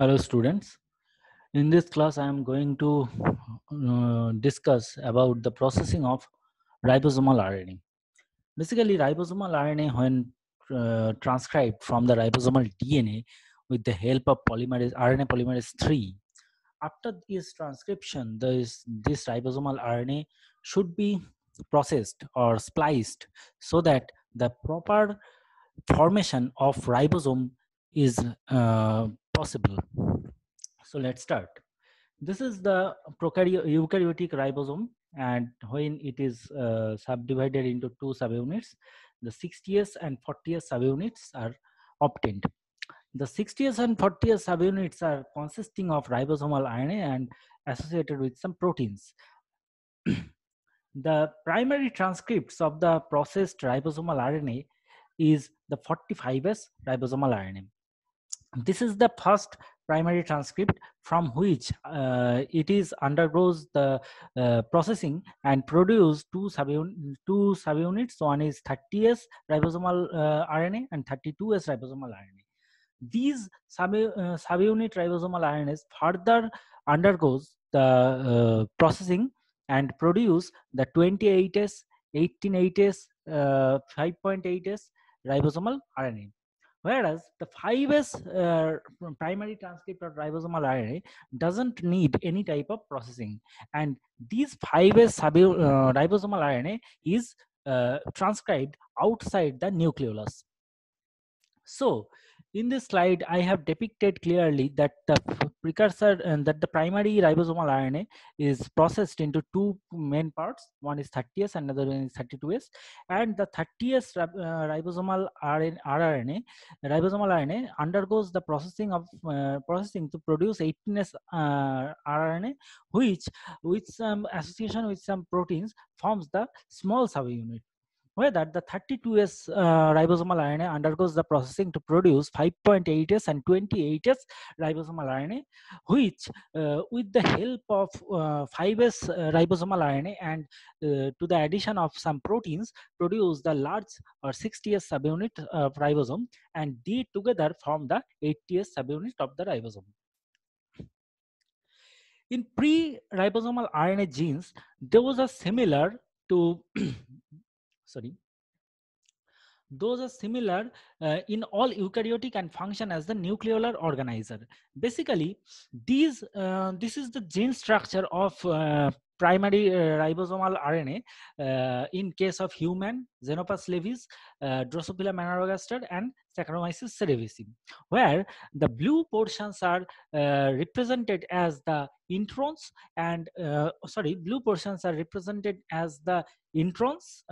Hello students. In this class I am going to discuss about the processing of ribosomal RNA. Basically ribosomal RNA when transcribed from the ribosomal DNA with the help of polymerase RNA polymerase 3. After this transcription this ribosomal RNA should be processed or spliced so that the proper formation of ribosome is possible. So let's start. This is the eukaryotic ribosome, and when it is subdivided into two subunits, the 60th and 40th subunits are obtained. The 60th and 40th subunits are consisting of ribosomal RNA and associated with some proteins. The primary transcripts of the processed ribosomal RNA is the 45S ribosomal RNA. This is the first primary transcript from which it is undergoes the processing and produce two subunits. One is 30s ribosomal RNA and 32s ribosomal RNA. These subunit ribosomal RNAs further undergoes the processing and produce the 28s, 18s, 5.8s ribosomal RNA. Whereas the 5S primary transcript of ribosomal RNA doesn't need any type of processing, and these 5S ribosomal RNA is transcribed outside the nucleolus. So in this slide, I have depicted clearly that the precursor and that the primary ribosomal RNA is processed into two main parts. One is 30S and another one is 32S. And the 30S ribosomal ribosomal RNA undergoes the processing to produce 18S RNA, which with some association with some proteins forms the small subunit, where that the 32S ribosomal RNA undergoes the processing to produce 5.8S and 28S ribosomal RNA, which with the help of 5S ribosomal RNA and to the addition of some proteins produce the large or 60S subunit of ribosome, and they together form the 80S subunit of the ribosome. In pre-ribosomal RNA genes, those are similar to sorry those are similar in all eukaryotic and function as the nucleolar organizer. Basically, this is the gene structure of primary ribosomal RNA in case of human, Xenopus laevis, Drosophila melanogaster, and Saccharomyces cerevisiae, where the blue portions are represented as the introns and blue portions are represented as the introns,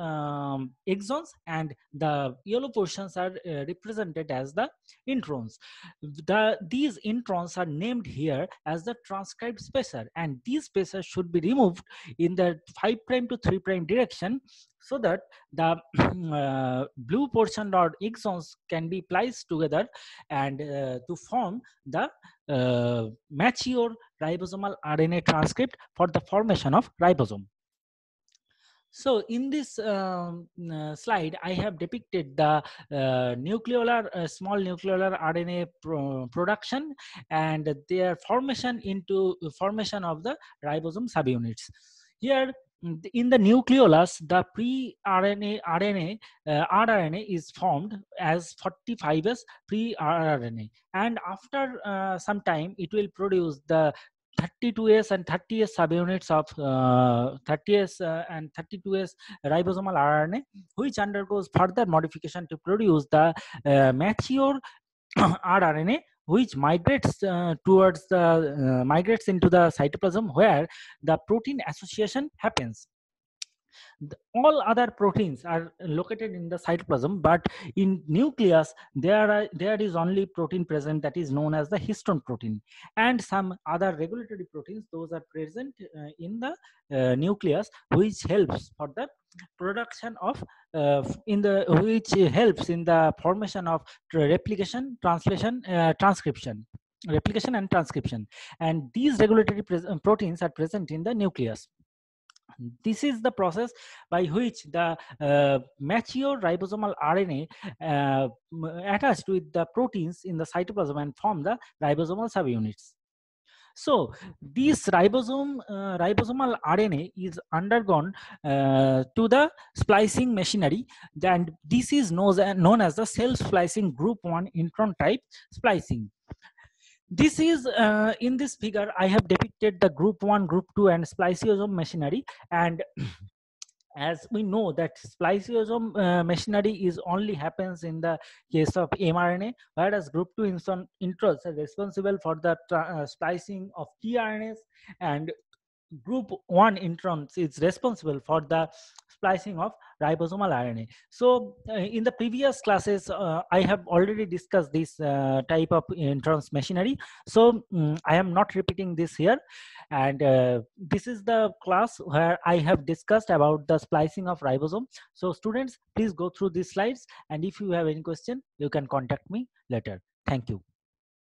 exons, and the yellow portions are represented as the introns. These introns are named here as the transcribed spacer, and these spacers should be removed in the 5' to 3' direction so that the blue portion or exons can be placed together and to form the mature ribosomal RNA transcript for the formation of ribosome. So in this slide, I have depicted the small nucleolar RNA production and their formation formation of the ribosome subunits. Here in the nucleolus, the pre-RNA rRNA is formed as 45S pre-rRNA, and after some time, it will produce the 32S and 30S subunits of 30S and 32S ribosomal RNA, which undergoes further modification to produce the mature rRNA, which migrates migrates into the cytoplasm where the protein association happens. All other proteins are located in the cytoplasm, but in nucleus there is only protein present that is known as the histone protein, and some other regulatory proteins, those are present in the nucleus, which helps for the production of which helps in the formation of replication, translation, transcription, replication and transcription, and these regulatory proteins are present in the nucleus. This is the process by which the mature ribosomal RNA attached with the proteins in the cytoplasm and form the ribosomal subunits. So this ribosomal RNA is undergone to the splicing machinery, and this is known as the self-splicing group 1 intron type splicing. This is in this figure I have depicted the group 1, group 2 and spliceosome machinery, and as we know that spliceosome machinery is only happens in the case of mRNA, whereas group 2 introns are responsible for the splicing of tRNAs, and group 1 introns is responsible for the splicing of ribosomal RNA. So in the previous classes I have already discussed this type of introns machinery, so I am not repeating this here. And this is the class where I have discussed about the splicing of ribosome. So students, please go through these slides, and if you have any question you can contact me later. Thank you.